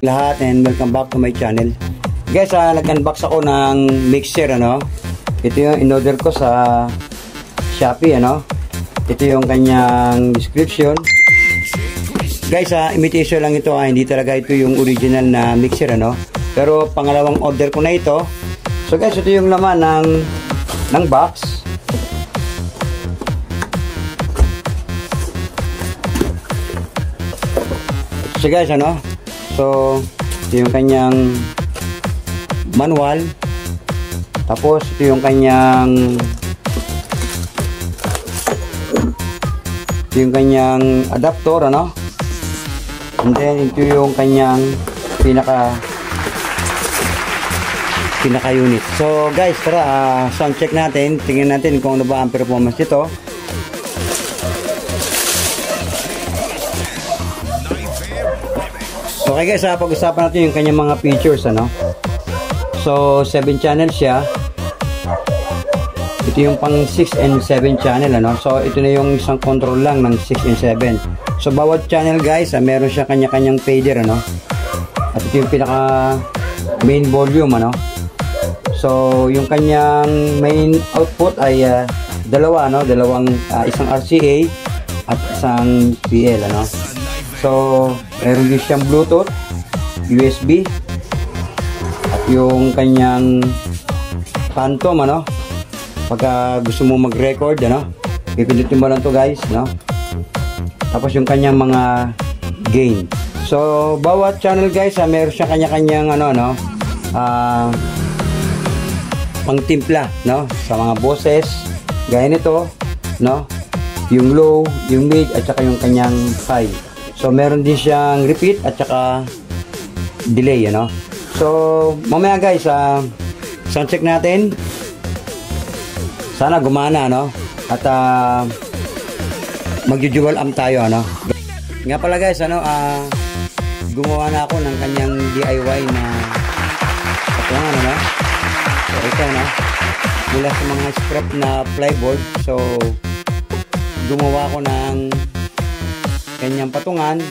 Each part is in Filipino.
Lahat and welcome back to my channel. Guys, nag-unbox ako ng mixer, ano. Ito yung in-order ko sa Shopee, ano. Ito yung kanyang description. Guys, imitation lang ito, hindi talaga ito yung original na mixer, ano. Pero pangalawang order ko na ito. So guys, ito yung laman ng box. So guys, ano. So, ito yung kanyang manual. Tapos, ito yung kanyang adapter, ano? And then, ito yung kanyang pinaka unit. So, guys, tara, sound check natin. Tingnan natin kung ano ba ang performance nito. Okay guys, pag-usapan natin yung kanyang mga features, ano. So 7 channels siya. Ito yung pang 6 and 7 channel, ano. So ito na yung isang control lang ng 6 and 7. So bawat channel guys, meron siya kanya-kanyang fader, ano. At ito yung pinaka main volume, ano. So yung kanyang main output ay dalawa, ano, isang RCA at isang PL, ano. So, meron din siyang Bluetooth, USB, at yung kanyang phantom, ano. Pagka gusto mo mag-record, ano, pipindutin mo lang to guys, no. Tapos yung kanyang mga gain. So, bawat channel guys, meron siya kanya-kanyang pangtimpla, no, sa mga boses, gaya nito, no, yung low, yung mid, at saka yung kanyang high. So, meron din siyang repeat at saka delay, ano. So, mamaya guys, sound check natin. Sana gumana, ano. At mag-dual amp tayo, ano. Nga pala guys, ano, gumawa na ako ng kanyang DIY na patungan, ano. So, ito, ano. Mula sa mga scrap na plyboard. So, gumawa ko ng kanyang patungan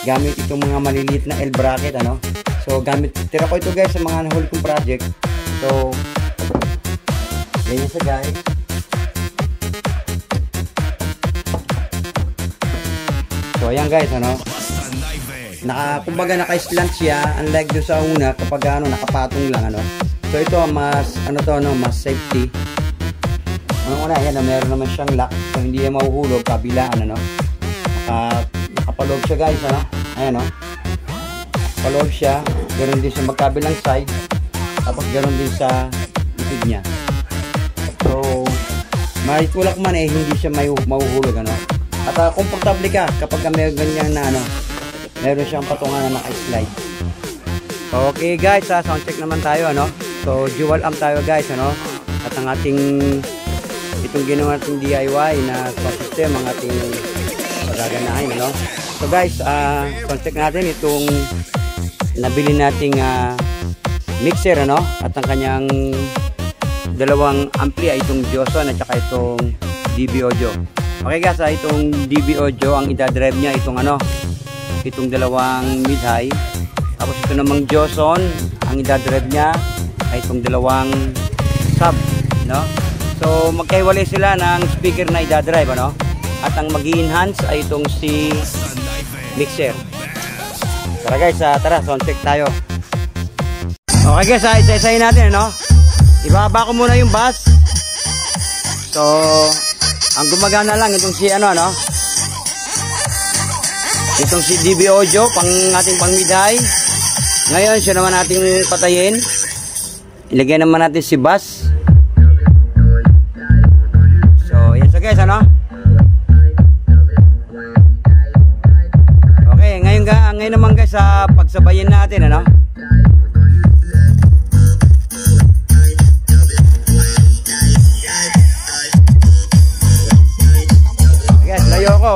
gamit itong mga maliliit na L bracket, ano. So tira ko ito guys sa mga nahuli kong project. So ganyan sa guys. So ayan guys, ano, kumbaga naka-slant siya, unlike doon sa una kapag nakapatong lang, ano. So ito mas mas safety. Una yan, meron naman siyang lock, so hindi yan mahuhulog kabilaan, ano. Nakapaloob siya guys, ano. Ayan, no. Paloob siya. Ganoon din siya magkabilang side. Tapos ganoon din sa likod niya. So, mahitulak man hindi siya mahuhulog, ano. At komportable ka kapag may ganyan na, ano, meron siyang patungan na naka-slide. Okay guys, sound check naman tayo, ano. So, dual amp tayo guys, ano. At ang itong ginawa nating DIY na system, ang ating gaganahin, ano. So guys, sound check natin itong nabili nating mixer, ano, at ang kanyang dalawang ampli ay itong Joson at saka itong DB Audio. Okay guys, itong DB Audio ang idadrive niya itong itong dalawang mid-high. Tapos ito namang Joson ang idadrive niya ay itong dalawang sub, no. So magkaiwalay sila ng speaker na idadrive, ano. At ang mag-i-enhance ay itong si mixer. Tara guys, tara, sound check tayo. Okay guys, isa-isahin natin, ano. Ibaba ko muna yung bass. So, ang gumagana lang itong si itong si DB Audio, ating pang mid-high. Ngayon, siya naman natin patayin. Ilagay naman natin si bass. So, yan so guys, ano. Ngayon naman guys, pagsabayin natin, ano. Guys, layo ko.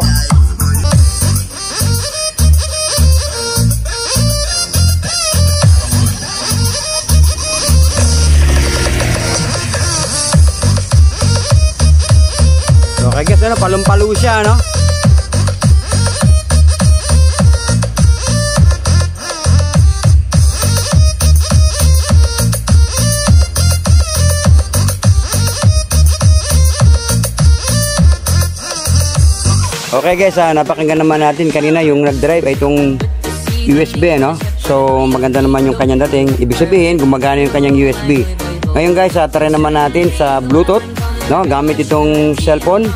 Okay guys, ano, palong-palo siya, no. Okay guys, napakinggan naman natin kanina yung nag-drive ay itong USB, no? So maganda naman yung kanyang dating. Ibig sabihin, gumagana yung kanyang USB. Ngayon guys, try naman natin sa Bluetooth, no? Gamit itong cellphone.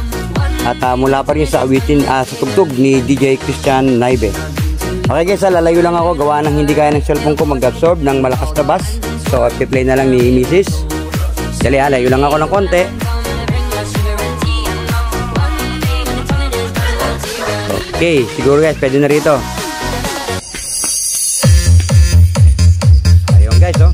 At mula pa rin sa awitin, sa tugtog ni DJ Christian Naive. Okay guys, lalayo lang ako. Gawa ng hindi kaya ng cellphone ko mag-absorb ng malakas na bass. So i-play na lang ni Mrs. Dali, layo lang ako ng konti. Okay, siguro guys, pwede na rito. Ayun guys, oh.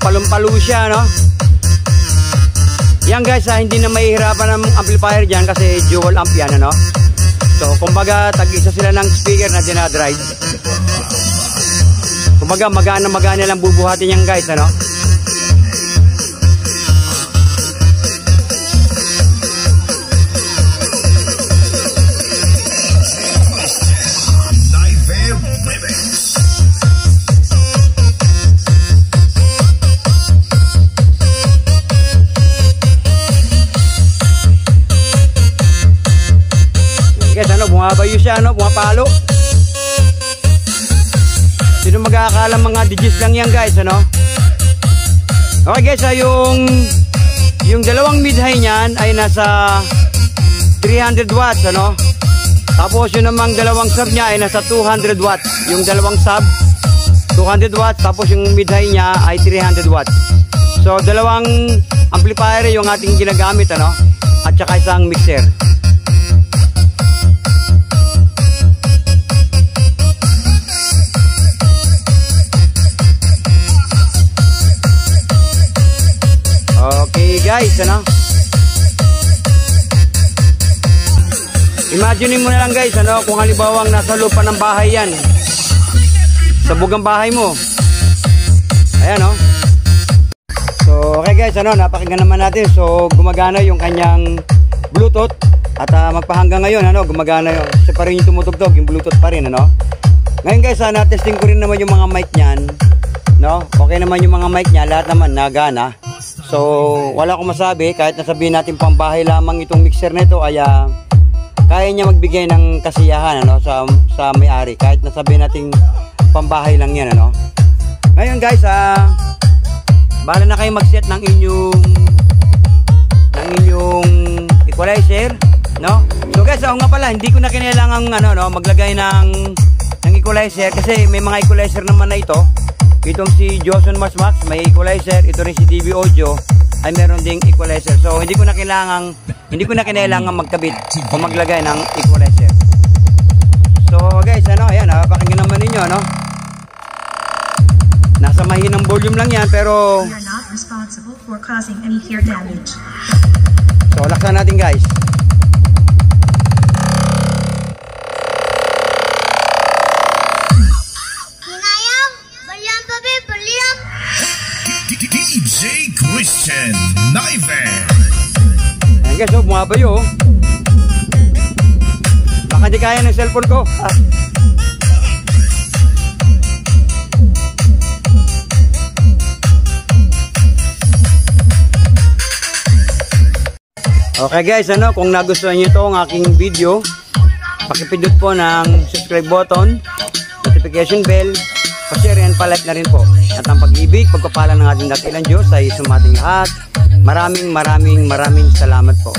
Palumpalo siya, no? Yan guys, hindi na mahihirapan ng amplifier dyan kasi dual amp yan, ano? So kumbaga tag-isa sila ng speaker na dinadrive. Kumbaga magana lang bubuhatin yan guys, ano? Bumabayo siya, no? Bumapalo. Sino mag-aakala mga digits lang yan guys, ano? Okay guys, yung dalawang mid-high niyan ay nasa 300 watts, ano? Tapos yung namang dalawang sub niya ay nasa 200 watts. Yung dalawang sub 200 watts, tapos yung mid-high niya ay 300 watts. So dalawang amplifier yung ating ginagamit, ano? At saka isang mixer. Okay guys, ano? Imagine mo na lang guys, ano, kung halimbawa nasa loob pa ng bahay yan. Sa bugang bahay mo. Ayan, no? So, okay guys, ano, napakinggan naman natin. So, gumagana yung kanyang Bluetooth. At magpahanggang ngayon, ano, gumagana yung, kasi pa rin yung tumutugtog, yung Bluetooth pa rin, ano? Ngayon guys, na-testing ko rin naman yung mga mic niyan. No? Okay naman yung mga mic niya, lahat naman nagana. So, wala akong masabi, kahit nasabihin natin pambahay lamang itong mixer nito ay kaya niya magbigay ng kasiyahan, ano, sa may-ari, kahit nasabihin natin pambahay lang yan, ano. Ngayon guys, bahala na kayo mag-set ng inyong equalizer, no. So guys, nga pala, hindi ko na kinailangan maglagay ng equalizer kasi may mga equalizer naman na ito. Itong si Johnson Max may equalizer, ito rin si TV Audio ay meron ding equalizer. So hindi ko na kinailangan magkabit o maglagay ng equalizer. So guys, ano, ayan, pakinggan naman ninyo, no? Nasa mahinang volume lang yan, pero we are not responsible for causing any ear damage. So laksan natin guys. DJ Christian Naive. Ayan guys, bumabayo. Baka di kaya ng cellphone ko. Okay guys, ano, kung nagustuhan nyo ito ang aking video, pakipindot po ng subscribe button, notification bell, pa-share and pa-like na rin po. At ang pag-ibig, pagpapala ng ating dakilang Diyos ay sumating lahat. Maraming salamat po.